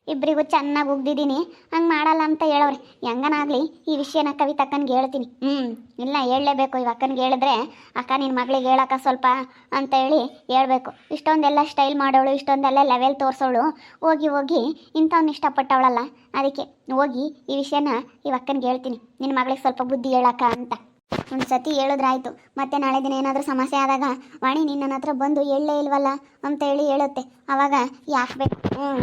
ಇಬ್ಬರಿಗೂ ಚೆನ್ನಾಗಿ ಉಗ್ದಿದ್ದೀನಿ. ಹಂಗೆ ಮಾಡಲ್ಲ ಅಂತ ಹೇಳವ್ರೆ. ಹೆಂಗನಾಗ್ಲಿ ಈ ವಿಷಯನ ಕವಿತಕ್ಕನಿಗೆ ಹೇಳ್ತೀನಿ. ಇಲ್ಲ ಹೇಳಲೇಬೇಕು. ಇವಾಗ ಅಕ್ಕನಿಗೆ ಹೇಳಿದ್ರೆ ಅಕ್ಕ ನಿನ್ನ ಮಗಳಿಗೆ ಹೇಳಕ್ಕ ಸ್ವಲ್ಪ ಅಂತ ಹೇಳಿ ಹೇಳ್ಬೇಕು. ಇಷ್ಟೊಂದೆಲ್ಲ ಸ್ಟೈಲ್ ಮಾಡೋಳು, ಇಷ್ಟೊಂದೆಲ್ಲ ಲೆವೆಲ್ ತೋರಿಸೋಳು, ಹೋಗಿ ಹೋಗಿ ಇಂಥವ್ನ ಇಷ್ಟಪಟ್ಟವಳಲ್ಲ. ಅದಕ್ಕೆ ಹೋಗಿ ಈ ವಿಷಯನ ಈ ಅಕ್ಕನಿಗೆ ಹೇಳ್ತೀನಿ, ನಿನ್ನ ಮಗಳಿಗೆ ಸ್ವಲ್ಪ ಬುದ್ಧಿ ಹೇಳಕ್ಕ ಅಂತ. ಒಂದು ಸತಿ ಹೇಳಿದ್ರಾಯ್ತು. ಮತ್ತೆ ನಾಳೆ ದಿನ ಏನಾದರೂ ಸಮಸ್ಯೆ ಆದಾಗ ವಾಣಿ ನೀನು ನನ್ನ ಹತ್ರ ಬಂದು ಹೇಳಲೇ ಇಲ್ವಲ್ಲ ಅಂತ ಹೇಳಿ ಹೇಳುತ್ತೆ. ಆವಾಗ ಯಾಕಬೇಕು?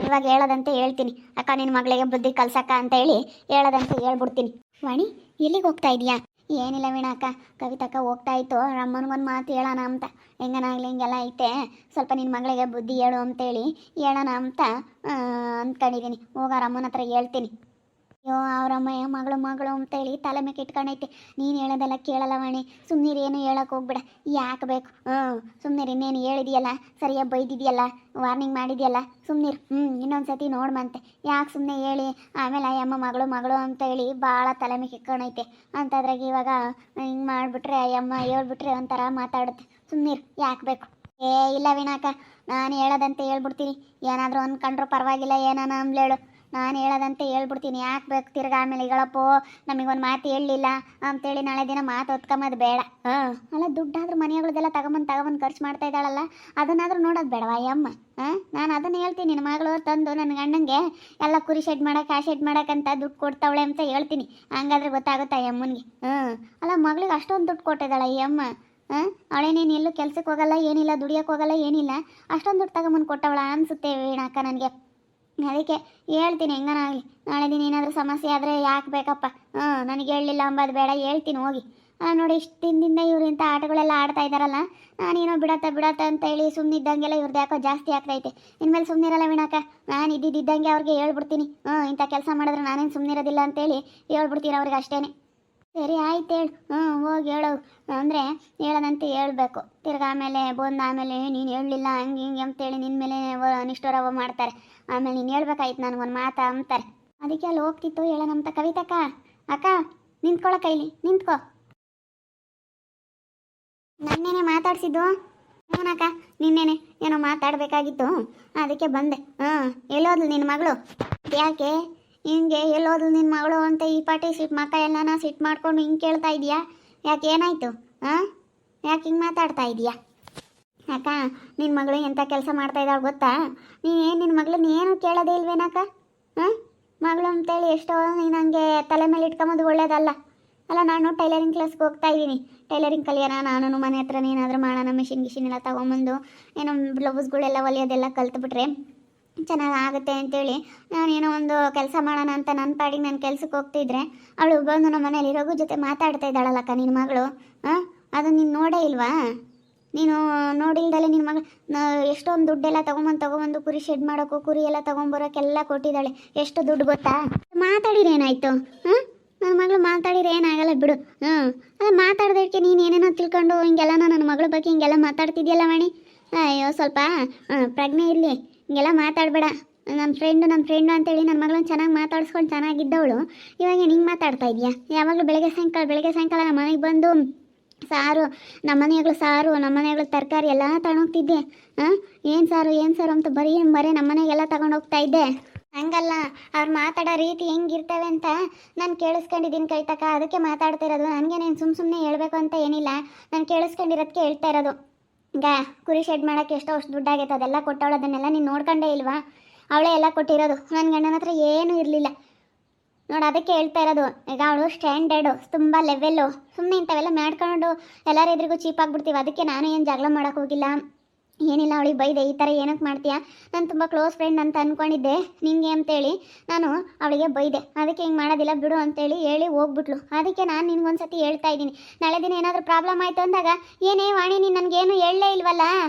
ಇವಾಗ ಹೇಳೋದಂತೆ ಹೇಳ್ತೀನಿ, ಅಕ್ಕ ನಿನ್ನ ಮಗಳಿಗೆ ಬುದ್ಧಿ ಕಲ್ಸಕ್ಕ ಅಂತ ಹೇಳಿ ಹೇಳೋದಂತೆ ಹೇಳ್ಬಿಡ್ತೀನಿ. ವಾಣಿ ಎಲ್ಲಿಗೆ ಹೋಗ್ತಾ ಇದೀಯಾ? ಏನಿಲ್ಲ ವೀಣಕ್ಕ, ಕವಿತಕ್ಕ ಹೋಗ್ತಾ ಇತ್ತು ಅಮ್ಮನಿಗೊಂದು ಮಾತು ಹೇಳೋಣ ಅಂತ. ಹೆಂಗನಾಗ್ಲಿ ಹಿಂಗೆಲ್ಲ ಐತೆ, ಸ್ವಲ್ಪ ನಿನ್ನ ಮಗಳಿಗೆ ಬುದ್ಧಿ ಹೇಳು ಅಂತೇಳಿ ಹೇಳೋಣ ಅಂತ ಅಂದ್ಕೊಂಡಿದ್ದೀನಿ. ಹೋಗಾರ ಅಮ್ಮನ ಹತ್ರ ಹೇಳ್ತೀನಿ. ಅಯ್ಯೋ ಅವ್ರಮ್ಮಯ್ಯ ಮಗಳು ಮಗಳು ಅಂತೇಳಿ ತಲೆ ಮೇಲೆ ಇಟ್ಕೊಂಡೈತೆ. ನೀನು ಹೇಳೋದೆಲ್ಲ ಕೇಳಲ್ಲ ವಾಣಿ, ಸುಮ್ಮನೆ ಏನು ಹೇಳಕ್ಕೆ ಹೋಗ್ಬೇಡ. ಯಾಕೆ ಬೇಕು? ಸುಮ್ಮನೆ ಇನ್ನೇನು ಹೇಳಿದೆಯಲ್ಲ, ಸರಿಯಾಗಿ ಬೈದಿದೆಯಲ್ಲ, ವಾರ್ನಿಂಗ್ ಮಾಡಿದೆಯಲ್ಲ, ಸುಮ್ಮನಿರು. ಇನ್ನೊಂದು ಸತಿ ನೋಡ್ಮಂತೆ. ಯಾಕೆ ಸುಮ್ಮನೆ ಹೇಳಿ ಆಮೇಲೆ ಅಯ್ಯಮ್ಮ ಮಗಳು ಮಗಳು ಅಂತೇಳಿ ಭಾಳ ತಲೆ ಮೇಲೆ ಇಟ್ಕೊಂಡೈತೆ ಅಂತದ್ರಾಗ ಇವಾಗ ಹಿಂಗೆ ಮಾಡಿಬಿಟ್ರೆ ಅಯ್ಯಮ್ಮ ಹೇಳ್ಬಿಟ್ರೆ ಒಂಥರ ಮಾತಾಡುತ್ತೆ. ಸುಮ್ಮನಿರು, ಯಾಕೆ ಬೇಕು? ಇಲ್ಲ ವೀಣಾಕ, ನಾನು ಹೇಳೋದಂತೆ ಹೇಳ್ಬಿಡ್ತೀನಿ. ಏನಾದರೂ ಅಂದ್ಕೊಂಡ್ರು ಪರವಾಗಿಲ್ಲ, ಏನಾನ ಅಂಬ್ಲೇಳು, ನಾನು ಹೇಳೋದಂತೆ ಹೇಳ್ಬಿಡ್ತೀನಿ. ಯಾಕೆ ಬೇಕು ತಿರ್ಗ ಆಮೇಲೆ ಈಗಳಪ್ಪೋ ನಮಗೊಂದು ಮಾತು ಹೇಳಲಿಲ್ಲ ಅಂತೇಳಿ ನಾಳೆ ದಿನ ಮಾತು ಹೊತ್ಕೊಂಬದು ಬೇಡ. ಅಲ್ಲ ದುಡ್ಡಾದ್ರೂ ಮನೆಗಳದೆಲ್ಲ ತಗೊಂಬಂದು ಖರ್ಚು ಮಾಡ್ತಾ ಇದ್ದಾಳಲ್ಲ, ಅದನ್ನಾದ್ರೂ ನೋಡೋದು ಬೇಡವಾ ಅಮ್ಮ? ನಾನು ಅದನ್ನು ಹೇಳ್ತೀನಿ, ನಿನ್ನ ಮಗಳು ತಂದು ನನ್ನ ಗಂಡಂಗೆ ಎಲ್ಲ ಕುರಿ ಶೆಡ್ ಮಾಡೋಕೆ ಆ ಶೆಡ್ ಮಾಡೋಕ್ಕಂತ ದುಡ್ಡು ಕೊಡ್ತಾವಳೆ ಅಂತ ಹೇಳ್ತೀನಿ. ಹಂಗಾದ್ರೆ ಗೊತ್ತಾಗುತ್ತಾ ಈ ಅಮ್ಮನಿಗೆ? ಅಲ್ಲ ಮಗಳಿಗೆ ಅಷ್ಟೊಂದು ದುಡ್ಡು ಕೊಟ್ಟಿದ್ದಾಳ ಈ ಅಮ್ಮ. ಅವಳೇನೇನು ಎಲ್ಲೂ ಕೆಲ್ಸಕ್ಕೆ ಹೋಗಲ್ಲ, ಏನಿಲ್ಲ, ದುಡಿಯೋಕೆ ಹೋಗಲ್ಲ, ಏನಿಲ್ಲ, ಅಷ್ಟೊಂದು ದುಡ್ಡು ತಗೊಂಬಂದು ಕೊಟ್ಟವಳ ಅನಿಸುತ್ತೆ ವೀಣಾಕ್ಕ ನನಗೆ. ಅದಕ್ಕೆ ಹೇಳ್ತೀನಿ, ಹೆಂಗನಾಗಲಿ ನಾಳೆ ದಿನ ಏನಾದರೂ ಸಮಸ್ಯೆ ಆದರೆ ಯಾಕೆ ಬೇಕಪ್ಪ? ನನಗೆ ಹೇಳಲಿಲ್ಲ ಅಂಬೋದು ಬೇಡ, ಹೇಳ್ತೀನಿ ಹೋಗಿ. ನೋಡಿ ಇಷ್ಟು ದಿನದಿಂದ ಇವ್ರು ಇಂಥ ಆಟಗಳೆಲ್ಲ ಆಡ್ತಾ ಇದ್ದಾರಲ್ಲ, ನಾನೇನೋ ಬಿಡತ್ತ ಅಂತ ಹೇಳಿ ಸುಮ್ಮನಿದ್ದಂಗೆಲ್ಲ ಇವ್ರದ್ದು ಯಾಕೋ ಜಾಸ್ತಿ ಆಗ್ತೈತೆ. ಇನ್ಮೇಲೆ ಸುಮ್ಮನಿರಲ್ಲ ವೀಣಾಕ, ನಾನು ಇದ್ದಿದ್ದಂಗೆ ಅವ್ರಿಗೆ ಹೇಳ್ಬಿಡ್ತೀನಿ. ಇಂಥ ಕೆಲಸ ಮಾಡಿದ್ರೆ ನಾನೇನು ಸುಮ್ಮನಿರೋದಿಲ್ಲ ಅಂತೇಳಿ ಹೇಳ್ಬಿಡ್ತೀನಿ ಅವ್ರಿಗೆ ಅಷ್ಟೇ. ಸರಿ ಆಯ್ತು ಹೇಳು. ಹೋಗಿ ಹೇಳು ಅಂದರೆ ಹೇಳೋದಂತೆ ಹೇಳ್ಬೇಕು. ತಿರ್ಗಿ ಆಮೇಲೆ ಬಂದು ಆಮೇಲೆ ನೀನು ಹೇಳಲಿಲ್ಲ ಹಂಗೆ ಹಿಂಗೆ ಅಂತೇಳಿ ನಿನ್ನ ಮೇಲೆ ನಿಷ್ಠುರವ ಮಾಡ್ತಾರೆ. ಆಮೇಲೆ ನೀನು ಹೇಳ್ಬೇಕಾಯ್ತು ನನಗೊಂದು ಮಾತಾ ಅಂತಾರೆ. ಅದಕ್ಕೆ ಅಲ್ಲಿ ಹೋಗ್ತಿತ್ತು ಹೇಳೋಣಂತ. ಕವಿತಕ್ಕ, ಅಕ್ಕ ನಿಂತ್ಕೊಳ್ಳೋ ಕೈಲಿ ನಿಂತ್ಕೋ. ನನ್ನೇನೆ ಮಾತಾಡ್ಸಿದ್ದು? ಹ್ಞೂನಕ್ಕ, ನಿನ್ನೇನೆ ಏನೋ ಮಾತಾಡಬೇಕಾಗಿತ್ತು, ಅದಕ್ಕೆ ಬಂದೆ. ಎಲ್ಲೋದ್ಲು ನಿನ್ನ ಮಗಳು? ಯಾಕೆ ಹಿಂಗೆ ಎಲ್ಲೋದ್ಲು ನಿನ್ನ ಮಗಳು ಅಂತ ಈ ಪಾಟಿ ಸಿಟ್ಟು ಮಕ್ಕ ಎಲ್ಲನ ಸಿಟ್ಟು ಮಾಡ್ಕೊಂಡು ಹಿಂಗೆ ಕೇಳ್ತಾ ಇದೀಯಾ? ಯಾಕೆ ಏನಾಯಿತು? ಯಾಕೆ ಹಿಂಗೆ ಮಾತಾಡ್ತಾ ಇದೀಯಾ? ಅಕ್ಕ ನಿನ್ನ ಮಗಳು ಎಂಥ ಕೆಲಸ ಮಾಡ್ತಾ ಇದ್ದಾಳೆ ಗೊತ್ತಾ? ನಿನ್ನ ಮಗಳನ್ನ ಏನು ಕೇಳೋದೇ ಇಲ್ವೇನಕ್ಕ? ಮಗಳು ಅಂತೇಳಿ ಎಷ್ಟೋ ನೀನು ಹಂಗೆ ತಲೆ ಮೇಲೆ ಇಟ್ಕೊಂಬೋದು ಒಳ್ಳೇದಲ್ಲ. ಅಲ್ಲ ನಾನು ಟೈಲರಿಂಗ್ ಕ್ಲಾಸ್ಗೆ ಹೋಗ್ತಾ ಇದ್ದೀನಿ, ಟೈಲರಿಂಗ್ ಕಲಿಯೋಣ ನಾನು ಮನೆ ಹತ್ರ ಏನಾದರೂ ಮಾಡೋಣ, ಮಿಷಿನ್ ಎಲ್ಲ ತೊಗೊಂಬಂದು ಏನೋ ಬ್ಲೌಸ್ಗಳೆಲ್ಲ ಹೊಲಿಯೋದೆಲ್ಲ ಕಲ್ತ್ಬಿಟ್ರೆ ಚೆನ್ನಾಗಿ ಆಗುತ್ತೆ ಅಂತೇಳಿ ನಾನೇನೋ ಒಂದು ಕೆಲಸ ಮಾಡೋಣ ಅಂತ ನನ್ನ ಪಾಡಿಗೆ ನಾನು ಕೆಲ್ಸಕ್ಕೆ ಹೋಗ್ತಿದ್ರೆ ಅವಳು ಬಂದು ನಮ್ಮ ಮನೇಲಿ ರಘು ಜೊತೆ ಮಾತಾಡ್ತಾ ಇದ್ದಾಳಲ್ಲಕ್ಕ ನಿನ್ನ ಮಗಳು. ಅದು ನೀನು ನೋಡೇ ಇಲ್ವಾ? ನೀನು ನೋಡಿಲ್ದಲೆ ನಿನ್ನ ಮಗಳು ಎಷ್ಟೊಂದು ದುಡ್ಡೆಲ್ಲ ತೊಗೊಂಬಂದು ಕುರಿ ಶೆಡ್ ಮಾಡೋಕ್ಕೂ ಕುರಿ ಎಲ್ಲ ತೊಗೊಂಬರೋಕ್ಕೆಲ್ಲ ಕೊಟ್ಟಿದ್ದಾಳೆ. ಎಷ್ಟು ದುಡ್ಡು ಗೊತ್ತಾ? ಮಾತಾಡಿದ್ರೆ ಏನಾಯಿತು? ನನ್ನ ಮಗಳು ಮಾತಾಡಿದ್ರೆ ಏನಾಗಲ್ಲ ಬಿಡು. ಅಲ್ಲ ಮಾತಾಡ್ದಕ್ಕೆ ನೀನು ಏನೇನೋ ತಿಳ್ಕೊಂಡು ಹಿಂಗೆಲ್ಲ ನನ್ನ ಮಗಳ ಬಗ್ಗೆ ಹಿಂಗೆಲ್ಲ ಮಾತಾಡ್ತಿದ್ಯಲ್ಲ ವಾಣಿ. ಅಯ್ಯೋ ಸ್ವಲ್ಪ ಪ್ರಜ್ಞೆ ಇರಲಿ, ಹಿಂಗೆಲ್ಲ ಮಾತಾಡಬೇಡ. ನನ್ನ ಫ್ರೆಂಡು ಅಂತೇಳಿ ನನ್ನ ಮಗಳನ್ನ ಚೆನ್ನಾಗಿ ಮಾತಾಡಿಸ್ಕೊಂಡು ಚೆನ್ನಾಗಿದ್ದವಳು ಇವಾಗ ಹಿಂಗೆ ಮಾತಾಡ್ತಾ ಇದೆಯಾ? ಯಾವಾಗಲೂ ಬೆಳಗ್ಗೆ ಸಾಯಂಕಾಲ ನಮ್ಮ ಮನೆಗೆ ಬಂದು ಸಾರು, ನಮ್ಮನೆಗಳು ಸಾರು, ನಮ್ಮನೆಗಳು ತರಕಾರಿ ಎಲ್ಲ ತಗೊಂಡೋಗ್ತಿದ್ದೆ. ಏನು ಸಾರು ಅಂತ ಬರೀ ನಮ್ಮನೆಗೆಲ್ಲ ತಗೊಂಡೋಗ್ತಾ ಇದ್ದೆ. ಹಂಗಲ್ಲ, ಅವ್ರು ಮಾತಾಡೋ ರೀತಿ ಹೆಂಗಿರ್ತವೆ ಅಂತ ನಾನು ಕೇಳಿಸ್ಕೊಂಡಿದ್ದೀನಿ ಕವಿತಕ್ಕ, ಅದಕ್ಕೆ ಮಾತಾಡ್ತಿರೋದು. ನನಗೆ ನೀನು ಸುಮ್ಮನೆ ಹೇಳಬೇಕು ಅಂತ ಏನಿಲ್ಲ, ನಾನು ಕೇಳಿಸ್ಕೊಂಡಿರೋದಕ್ಕೆ ಹೇಳ್ತಾ ಇರೋದು. ಈಗ ಕುರಿ ಶೆಡ್ ಮಾಡೋಕ್ಕೆ ಎಷ್ಟೋ ಅಷ್ಟು ದುಡ್ಡಾಗೈತೆ, ಅದೆಲ್ಲ ಕೊಟ್ಟವಳು, ಅದನ್ನೆಲ್ಲ ನೀನು ನೋಡ್ಕೊಂಡೇ ಇಲ್ವಾ? ಅವಳೇ ಎಲ್ಲ ಕೊಟ್ಟಿರೋದು, ನನ್ನ ಗಂಡನ ಹತ್ರ ಏನೂ ಇರಲಿಲ್ಲ ನೋಡು, ಅದಕ್ಕೆ ಹೇಳ್ತಾ ಇರೋದು. ಈಗ ಅವಳು ಸ್ಟ್ಯಾಂಡರ್ಡು, ತುಂಬ ಲೆವೆಲ್ಲು. ಸುಮ್ಮನೆ ಇಂಥವೆಲ್ಲ ಮಾಡ್ಕೊಂಡು ಎಲ್ಲರ ಎದುರಿಗೂ ಚೀಪಾಗ್ಬಿಡ್ತೀವಿ. ಅದಕ್ಕೆ ನಾನು ಏನು ಜಗಳ ಮಾಡೋಕ್ಕೆ ಹೋಗಿಲ್ಲ, ಏನಿಲ್ಲ. ಅವಳಿಗೆ ಬೈದೆ, ಈ ಥರ ಏನಕ್ಕೆ ಮಾಡ್ತೀಯಾ, ನಾನು ತುಂಬ ಕ್ಲೋಸ್ ಫ್ರೆಂಡ್ ಅಂತ ಅಂದ್ಕೊಂಡಿದ್ದೆ ನಿನಗೆ ಅಂತೇಳಿ ನಾನು ಅವಳಿಗೆ ಬೈದೆ. ಅದಕ್ಕೆ ಹಿಂಗೆ ಮಾಡೋದಿಲ್ಲ ಬಿಡು ಅಂತೇಳಿ ಹೇಳಿ ಹೋಗ್ಬಿಟ್ಲು. ಅದಕ್ಕೆ ನಾನು ನಿನ್ಗೊಂದು ಸತಿ ಹೇಳ್ತಾ ಇದ್ದೀನಿ, ನಾಳೆ ದಿನ ಏನಾದರೂ ಪ್ರಾಬ್ಲಮ್ ಆಯಿತು ಅಂದಾಗ ಏನೇ ವಾಣಿ ನೀನು ನನಗೇನು ಹೇಳಲೇ ಇಲ್ವಲ್ಲ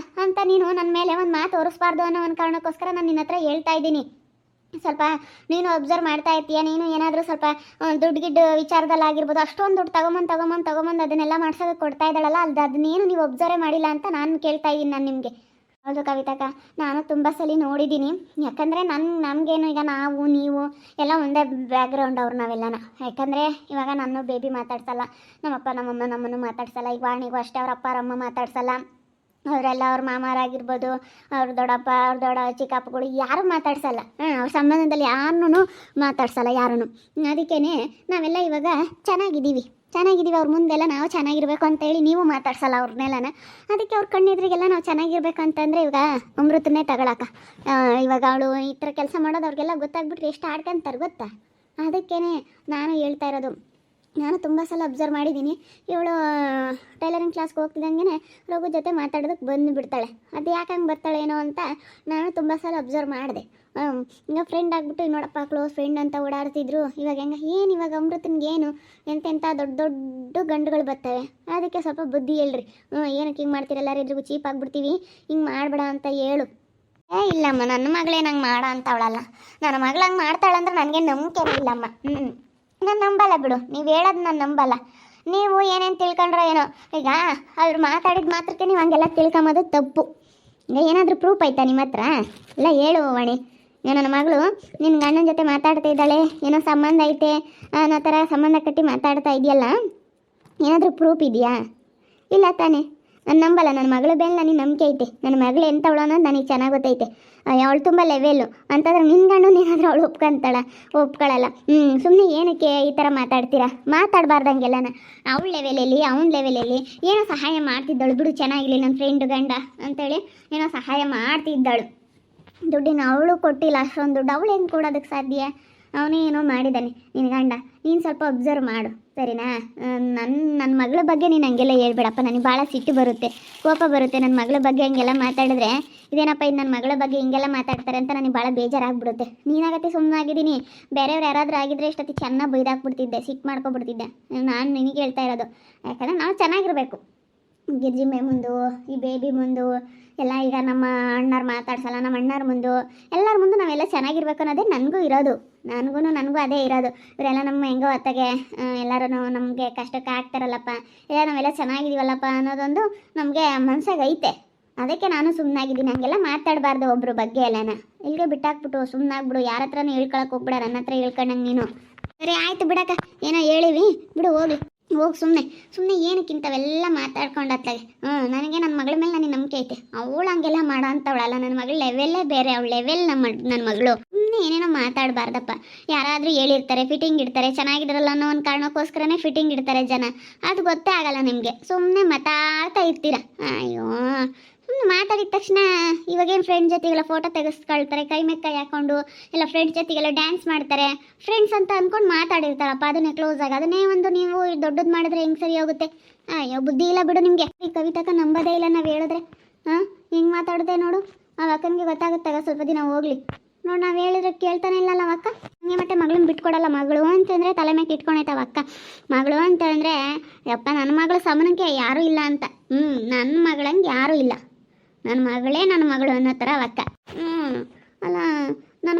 ಅಂತ ನೀನು ನನ್ನ ಮೇಲೆ ಒಂದು ಮಾತು ತೋರಿಸ್ಬಾರ್ದು ಅನ್ನೋ ಒಂದು ಕಾರಣಕ್ಕೋಸ್ಕರ ನಾನು ನಿನ್ನ ಹತ್ರ ಹೇಳ್ತಾ ಇದ್ದೀನಿ. ಸ್ವಲ್ಪ ನೀನು ಅಬ್ಸರ್ವ್ ಮಾಡ್ತಾ ಇರ್ತೀಯ. ನೀನು ಏನಾದರೂ ಸ್ವಲ್ಪ ದುಡ್ಡು ವಿಚಾರದಲ್ಲಾಗಿರ್ಬೋದು, ಅಷ್ಟೊಂದು ದುಡ್ಡು ತಗೊಂಬಂದು ಅದನ್ನೆಲ್ಲ ಮಾಡ್ಸೋದಕ್ಕೆ ಕೊಡ್ತಾ ಇದ್ದಾಳಲ್ಲ, ಅದನ್ನೇನು ನೀವು ಅಬ್ಸರ್ವೇ ಮಾಡಿಲ್ಲ ಅಂತ ನಾನು ಕೇಳ್ತಾ ಇದ್ದೀನಿ. ನಾನು ನಿಮಗೆ ಹೌದು ಕವಿತಕ್ಕ, ನಾನು ತುಂಬ ಸಲ ನೋಡಿದ್ದೀನಿ. ಯಾಕಂದರೆ ನಮಗೇನು ಈಗ ನಾವು ನೀವು ಎಲ್ಲ ಒಂದೇ ಬ್ಯಾಕ್ಗ್ರೌಂಡ್ ಅವ್ರು ನಾವೆಲ್ಲನ. ಯಾಕಂದರೆ ಇವಾಗ ನಾನು ಬೇಬಿ ಮಾತಾಡ್ಸಲ್ಲ, ನಮ್ಮಪ್ಪ ನಮ್ಮಮ್ಮ ನಮ್ಮನ್ನು ಮಾತಾಡ್ಸಲ್ಲ. ಈಗ ವಾಣಿಗೂ ಅಷ್ಟೇ ಅವ್ರ ಅಪ್ಪ ಅವರಮ್ಮ ಮಾತಾಡ್ಸಲ್ಲ. ಅವರೆಲ್ಲ ಅವ್ರ ಮಾಮಾರಾಗಿರ್ಬೋದು, ಅವ್ರ ದೊಡ್ಡಪ್ಪ ಅವ್ರ ದೊಡ್ಡ ಚಿಕ್ಕಪ್ಪಗಳು ಯಾರೂ ಮಾತಾಡ್ಸಲ್ಲ. ಅವ್ರ ಸಂಬಂಧದಲ್ಲಿ ಯಾರನ್ನೂ ಮಾತಾಡ್ಸಲ್ಲ ಯಾರೂ. ಅದಕ್ಕೇ ನಾವೆಲ್ಲ ಇವಾಗ ಚೆನ್ನಾಗಿದ್ದೀವಿ ಅವ್ರ ಮುಂದೆಲ್ಲ ನಾವು ಚೆನ್ನಾಗಿರ್ಬೇಕು ಅಂತೇಳಿ ನೀವು ಮಾತಾಡ್ಸಲ್ಲ ಅವ್ರನ್ನೆಲ್ಲನ. ಅದಕ್ಕೆ ಅವ್ರ ಕಣ್ಣೆದ್ರಿಗೆಲ್ಲ ನಾವು ಚೆನ್ನಾಗಿರ್ಬೇಕು ಅಂತಂದರೆ ಇವಾಗ ಅಮೃತನ್ನೇ ತಗೊಳಕ. ಇವಾಗ ಅವಳು ಈ ಥರ ಕೆಲಸ ಮಾಡೋದು ಅವ್ರಿಗೆಲ್ಲ ಗೊತ್ತಾಗ್ಬಿಟ್ರೆ ಎಷ್ಟು ಆಡ್ಕೊಂತಾರೆ ಗೊತ್ತಾ. ಅದಕ್ಕೇ ನಾನು ಹೇಳ್ತಾ ಇರೋದು, ನಾನು ತುಂಬ ಸಲ ಅಬ್ಸರ್ವ್ ಮಾಡಿದ್ದೀನಿ. ಇವಳು ಟೈಲರಿಂಗ್ ಕ್ಲಾಸ್ಗೆ ಹೋಗ್ತಿದ್ದಂಗೆ ರಘು ಜೊತೆ ಮಾತಾಡೋದಕ್ಕೆ ಬಂದುಬಿಡ್ತಾಳೆ. ಅದು ಯಾಕೆ ಹಂಗೆ ಬರ್ತಾಳೇನೋ ಅಂತ ನಾನು ತುಂಬ ಸಲ ಅಬ್ಸರ್ವ್ ಮಾಡಿದೆ. ಈಗ ಫ್ರೆಂಡ್ ಆಗಿಬಿಟ್ಟು ನೋಡಪ್ಪ ಕ್ಲೋಸ್ ಫ್ರೆಂಡ್ ಅಂತ ಓಡಾಡ್ತಿದ್ರು. ಇವಾಗ ಇವಾಗ ಅಮೃತನ್ಗೇನು ಎಂತೆಂಥ ದೊಡ್ಡ ದೊಡ್ಡ ಗಂಡುಗಳು ಬರ್ತವೆ. ಅದಕ್ಕೆ ಸ್ವಲ್ಪ ಬುದ್ಧಿ ಹೇಳ್ರಿ. ಏನಕ್ಕೆ ಹಿಂಗೆ ಮಾಡ್ತೀರಿ, ಎಲ್ಲರಿದ್ರಿಗೂ ಚೀಪ್ ಆಗಿಬಿಡ್ತೀವಿ, ಹಿಂಗೆ ಮಾಡಬೇಡ ಅಂತ ಹೇಳು. ಇಲ್ಲಮ್ಮ, ನನ್ನ ಮಗಳೇ ನಂಗೆ ಮಾಡ ಅಂತವಳಲ್ಲ. ನನ್ನ ಮಗಳು ಹಂಗೆ ಮಾಡ್ತಾಳಂದ್ರೆ ನನಗೆ ನಂಬಿಕೆ ಇಲ್ಲಮ್ಮ. ನಾನು ನಂಬಲ್ಲ ಬಿಡು, ನೀವು ಹೇಳೋದು ನಾನು ನಂಬಲ್ಲ. ನೀವು ಏನೇನು ತಿಳ್ಕೊಂಡ್ರೋ ಏನೋ. ಈಗ ಅವ್ರು ಮಾತಾಡಿದ ಮಾತ್ರಕ್ಕೆ ನೀವು ಹಂಗೆಲ್ಲ ತಿಳ್ಕೊಂಬೋದು ತಪ್ಪು. ಈಗ ಏನಾದರೂ ಪ್ರೂಫ್ ಆಯ್ತಾ ನಿಮ್ಮ ಹತ್ರ? ಇಲ್ಲ ಹೇಳು ವಾಣಿ. ನನ್ನ ಮಗಳು ನಿನ್ನ ಗಂಡನ ಜೊತೆ ಮಾತಾಡ್ತಾ ಇದ್ದಾಳೆ, ಏನೋ ಸಂಬಂಧ ಐತೆ ಅನ್ನೋ ಥರ ಸಂಬಂಧ ಕಟ್ಟಿ ಮಾತಾಡ್ತಾ ಇದೆಯಲ್ಲ, ಏನಾದರೂ ಪ್ರೂಫ್ ಇದೆಯಾ? ಇಲ್ಲ ತಾನೇ. ನಾನು ನಂಬಲ್ಲ. ನನ್ನ ಮಗಳ ಮೇಲೆ ನನಗೆ ನಂಬಿಕೆ ಐತೆ. ನನ್ನ ಮಗಳು ಎಂಥವಳು ಅನ್ನೋದು ನನಗೆ ಚೆನ್ನಾಗಿ ಗೊತ್ತೈತೆ. ಅವಳು ತುಂಬ ಲೆವೆಲ್ಲು ಅಂತಂದ್ರೆ ನಿನ್ನ ಗಂಡು ಏನಾದರೂ ಅವಳು ಒಪ್ಕೊಳ್ಳಲ್ಲ. ಸುಮ್ಮನೆ ಏನಕ್ಕೆ ಈ ಥರ ಮಾತಾಡ್ತೀರಾ? ಮಾತಾಡಬಾರ್ದಂಗೆಲ್ಲನ. ಅವಳ ಲೆವೆಲಲ್ಲಿ ಅವನ ಲೆವೆಲಲ್ಲಿ ಏನೋ ಸಹಾಯ ಮಾಡ್ತಿದ್ದಳು ಬಿಡು, ಚೆನ್ನಾಗಿರಲಿ ನನ್ನ ಫ್ರೆಂಡು ಗಂಡ ಅಂತೇಳಿ ಏನೋ ಸಹಾಯ ಮಾಡ್ತಿದ್ದಳು. ದುಡ್ಡಿನ ಅವಳು ಕೊಟ್ಟಿಲ್ಲ ಅಷ್ಟೊಂದು ದುಡ್ಡು. ಅವಳು ಹೆಂಗೆ ಕೊಡೋದಕ್ಕೆ ಸಾಧ್ಯ? ಅವನೇ ಏನೋ ಮಾಡಿದ್ದಾನೆ ನಿನ್ನ ಗಂಡ. ನೀನು ಸ್ವಲ್ಪ ಅಬ್ಸರ್ವ್ ಮಾಡು, ಸರಿನಾ? ನನ್ನ ಮಗಳ ಬಗ್ಗೆ ನೀನು ಹಂಗೆಲ್ಲ ಹೇಳ್ಬೇಡಪ್ಪ. ನನಗೆ ಭಾಳ ಸಿಟ್ಟು ಬರುತ್ತೆ, ಕೋಪ ಬರುತ್ತೆ. ನನ್ನ ಮಗಳ ಬಗ್ಗೆ ಹಂಗೆಲ್ಲ ಮಾತಾಡಿದ್ರೆ, ಇದೇನಪ್ಪ ಇದು ನನ್ನ ಮಗಳ ಬಗ್ಗೆ ಹಿಂಗೆಲ್ಲ ಮಾತಾಡ್ತಾರೆ ಅಂತ ನನಗೆ ಭಾಳ ಬೇಜಾರಾಗ್ಬಿಡುತ್ತೆ. ನೀನಾಗತ್ತೆ ಸುಮ್ಮನಾಗಿದ್ದೀನಿ. ಬೇರೆಯವ್ರು ಯಾರಾದರೂ ಆಗಿದ್ರೆ ಇಷ್ಟೊತ್ತಿ ಚೆನ್ನಾಗಿ ಬೈದಾಕ್ಬಿಡ್ತಿದ್ದೆ, ಸಿಟ್ಟು ಮಾಡ್ಕೊಬಿಡ್ತಿದ್ದೆ. ನಾನು ನಿನಗೆ ಹೇಳ್ತಾ ಇರೋದು, ಯಾಕಂದರೆ ನಾವು ಚೆನ್ನಾಗಿರಬೇಕು. ಗಿರ್ಜಿ ಮೇ ಮುಂದು, ಈ ಬೇಬಿ ಮುಂದು ಎಲ್ಲ. ಈಗ ನಮ್ಮ ಅಣ್ಣವ್ರು ಮಾತಾಡ್ಸಲ್ಲ, ನಮ್ಮ ಅಣ್ಣವ್ರ ಮುಂದೆ ಎಲ್ಲರ ಮುಂದೆ ನಾವೆಲ್ಲ ಚೆನ್ನಾಗಿರ್ಬೇಕು ಅನ್ನೋದೇ ನನಗೂ ಅದೇ ಇರೋದು. ಇವರೆಲ್ಲ ನಮ್ಮ ಹೆಂಗೋ ಅತ್ತಗೆ ಎಲ್ಲರೂ ನಮಗೆ ಕಷ್ಟಕ್ಕೆ ಆಗ್ತಾರಲ್ಲಪ್ಪ, ಇಲ್ಲ ನಾವೆಲ್ಲ ಚೆನ್ನಾಗಿದ್ದೀವಲ್ಲಪ್ಪ ಅನ್ನೋದೊಂದು ನಮಗೆ ಮನ್ಸಾಗ ಐತೆ. ಅದಕ್ಕೆ ನಾನು ಸುಮ್ಮನಾಗಿದ್ದೀನಿ. ಹಂಗೆಲ್ಲ ಮಾತಾಡಬಾರ್ದು ಒಬ್ಬರ ಬಗ್ಗೆ ಎಲ್ಲನ. ಇಲ್ಲಿಗೆ ಬಿಟ್ಟಾಕ್ಬಿಟ್ಟು ಸುಮ್ಮನಾಗ್ಬಿಡು. ಯಾರ ಹತ್ರನೂ ಹೇಳ್ಕೊಳಕ್ಕೆ ಹೋಗ್ಬಿಡ, ನನ್ನ ಹತ್ರ ಹೇಳ್ಕೊಂಡಂಗೆ ನೀನು. ಸರಿ ಆಯಿತು ಬಿಡಕ್ಕ, ಏನೋ ಹೇಳಿವಿ ಬಿಡು, ಹೋಗಿ ಸುಮ್ಮನೆ ಏನಕ್ಕಿಂತವೆಲ್ಲ ಮಾತಾಡ್ಕೊಂಡು ಅತ್ತಾಗೆ. ನನಗೆ ನನ್ನ ಮಗಳ ಮೇಲೆ ನನಗೆ ನಂಬಿಕೆ ಐತೆ. ಅವಳು ಹಂಗೆಲ್ಲ ಮಾಡೋ ಅಂತವಳಲ್ಲ. ನನ್ನ ಮಗಳ ಲೆವೆಲ್ಲೇ ಬೇರೆ, ಅವಳ ಲೆವೆಲ್ ನನ್ನ ಮಗಳು. ಸುಮ್ಮನೆ ಏನೇನೋ ಮಾತಾಡಬಾರ್ದಪ್ಪ. ಯಾರಾದರೂ ಹೇಳಿರ್ತಾರೆ, ಫಿಟ್ಟಿಂಗ್ ಇಡ್ತಾರೆ, ಚೆನ್ನಾಗಿದ್ರಲ್ಲ ಅನ್ನೋ ಒಂದು ಕಾರಣಕ್ಕೋಸ್ಕರನೇ ಫಿಟ್ಟಿಂಗ್ ಇಡ್ತಾರೆ ಜನ. ಅದು ಗೊತ್ತೇ ಆಗಲ್ಲ ನಿಮಗೆ. ಸುಮ್ಮನೆ ಮಾತಾಡ್ತಾ ಇರ್ತೀರ. ಅಯ್ಯೋ, ಸುಮ್ಮನೆ ಮಾತಾಡಿದ ತಕ್ಷಣ ಇವಾಗೇನು ಫ್ರೆಂಡ್ ಜೊತೆಗೆಲ್ಲ ಫೋಟೋ ತೆಗೆಸ್ಕೊಳ್ತಾರೆ, ಕೈ ಮೇಲೆ ಕೈ ಹಾಕ್ಕೊಂಡು ಎಲ್ಲ ಫ್ರೆಂಡ್ಸ್ ಜೊತೆಗೆಲ್ಲ ಡ್ಯಾನ್ಸ್ ಮಾಡ್ತಾರೆ. ಫ್ರೆಂಡ್ಸ್ ಅಂತ ಅಂದ್ಕೊಂಡು ಮಾತಾಡಿರ್ತಾರಪ್ಪ, ಅದನ್ನೇ ಕ್ಲೋಸ್ ಆಗಿ. ಅದನ್ನೇ ಒಂದು ನೀವು ದೊಡ್ಡದು ಮಾಡಿದ್ರೆ ಹೆಂಗೆ ಸರಿ ಹೋಗುತ್ತೆ? ಅಯ್ಯೋ, ಬುದ್ಧಿ ಇಲ್ಲ ಬಿಡು ನಿಮಗೆ. ಈ ಕವಿತಕ ನಂಬೋದೇ ಇಲ್ಲ ನಾವು ಹೇಳಿದ್ರೆ. ಹಿಂಗೆ ಮಾತಾಡಿದೆ ನೋಡು, ಆ ಅಕ್ಕನಿಗೆ ಗೊತ್ತಾಗುತ್ತಾಗ ಸ್ವಲ್ಪ ದಿನ ಹೋಗ್ಲಿ ನೋಡಿ. ನಾವು ಹೇಳಿದ್ರೆ ಕೇಳ್ತಾನೆ ಇಲ್ಲಲ್ಲ ಅಕ್ಕ. ಹಂಗೆ ಮತ್ತೆ ಮಗಳನ್ನ ಬಿಟ್ಕೊಡಲ್ಲ. ಮಗಳು ಅಂತಂದರೆ ತಲೆ ಮೇಲೆ ಇಟ್ಕೊಂಡೈತವ ಅಕ್ಕ. ಮಗಳು ಅಂತಂದರೆ ಯಪ್ಪ, ನನ್ನ ಮಗಳು ಸಮನಕ್ಕೆ ಯಾರೂ ಇಲ್ಲ ಅಂತ. ನನ್ನ ಮಗಳಂಗೆ ಯಾರೂ ಇಲ್ಲ. ನನ್ನ ಮಗಳೇ ನನ್ನ ಮಗಳು ಅನ್ನೋ ಥರ ಅವಕ್ಕ. ಅಲ್ಲ, ನನ್ನ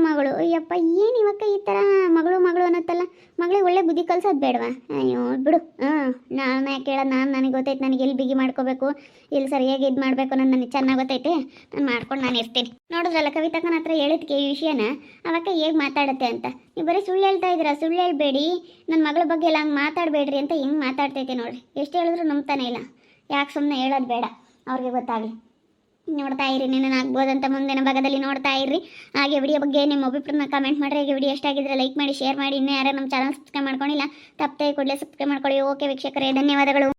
ಮಗಳು ಅಯ್ಯಪ್ಪ, ಏನು ಇವಕ್ಕ ಈ ಥರ ಮಗಳು ಅನ್ನತ್ತಲ್ಲ. ಮಗಳಿಗೆ ಒಳ್ಳೆ ಬುದ್ಧಿ ಕಲ್ಸೋದು ಬೇಡವಾ? ಅಯ್ಯೋ ಬಿಡು. ನಾನು ಯಾಕೆ ಹೇಳೋದು? ನನಗೆ ಗೊತ್ತೈತೆ ನನಗೆ ಎಲ್ಲಿ ಬಿಗಿ ಮಾಡ್ಕೋಬೇಕು, ಎಲ್ಲಿ ಸರಿಯಾಗಿ ಇದು ಮಾಡಬೇಕು ಅನ್ನೋದು ನನಗೆ ಚೆನ್ನಾಗಿ ಗೊತ್ತೈತೆ. ನಾನು ಮಾಡ್ಕೊಂಡು ನಾನು ಇರ್ತೀನಿ. ನೋಡಿದ್ರಲ್ಲ ಕವಿತಕ್ಕನ ಹತ್ರ ಹೇಳಿದ್ಕೆ ಈ ವಿಷಯನ, ಅವಕ್ಕ ಹೇಗೆ ಮಾತಾಡುತ್ತೆ ಅಂತ. ನೀವು ಬರೀ ಸುಳ್ಳು ಹೇಳ್ತಾ ಇದ್ದೀರಾ. ಸುಳ್ಳು ಹೇಳ್ಬೇಡಿ, ನನ್ನ ಮಗಳ ಬಗ್ಗೆ ಎಲ್ಲ ಹಂಗೆ ಮಾತಾಡಬೇಡ್ರಿ ಅಂತ ಹೆಂಗೆ ಮಾತಾಡ್ತೈತೆ ನೋಡಿರಿ. ಎಷ್ಟು ಹೇಳಿದ್ರು ನಂಬ್ತಾನೆ ಇಲ್ಲ. ಯಾಕೆ ಸುಮ್ಮನೆ ಹೇಳೋದು ಬೇಡ, ಅವ್ರಿಗೆ ಗೊತ್ತಾಗಲಿ. ನೋಡ್ತಾ ಇರಿ, ನಿನ್ನ ಆಗ್ಬೋದಂತ ಮುಂದಿನ ಭಾಗದಲ್ಲಿ ನೋಡ್ತಾ ಇರ್ರಿ. ಹಾಗೆ ವಿಡಿಯೋ ಬಗ್ಗೆ ನಿಮ್ಮ ಅಭಿಪ್ರಾಯನ ಕಮೆಂಟ್ ಮಾಡಿರಿ. ಹಾಗೆ ವಿಡಿಯೋ ಎಷ್ಟಾಗಿದ್ರೆ ಲೈಕ್ ಮಾಡಿ, ಶೇರ್ ಮಾಡಿ. ಇನ್ನೂ ಯಾರು ನಮ್ಮ ಚಾನಲ್ ಸಬ್ಸ್ಕ್ರೈಬ್ ಮಾಡ್ಕೊಂಡಿಲ್ಲ, ತಪ್ಪದೆ ಕೂಡಲೇ ಸಬ್ಸ್ಕ್ರೈಬ್ ಮಾಡ್ಕೊಳ್ಳಿ. ಓಕೆ ವೀಕ್ಷಕರೇ, ಧನ್ಯವಾದಗಳು.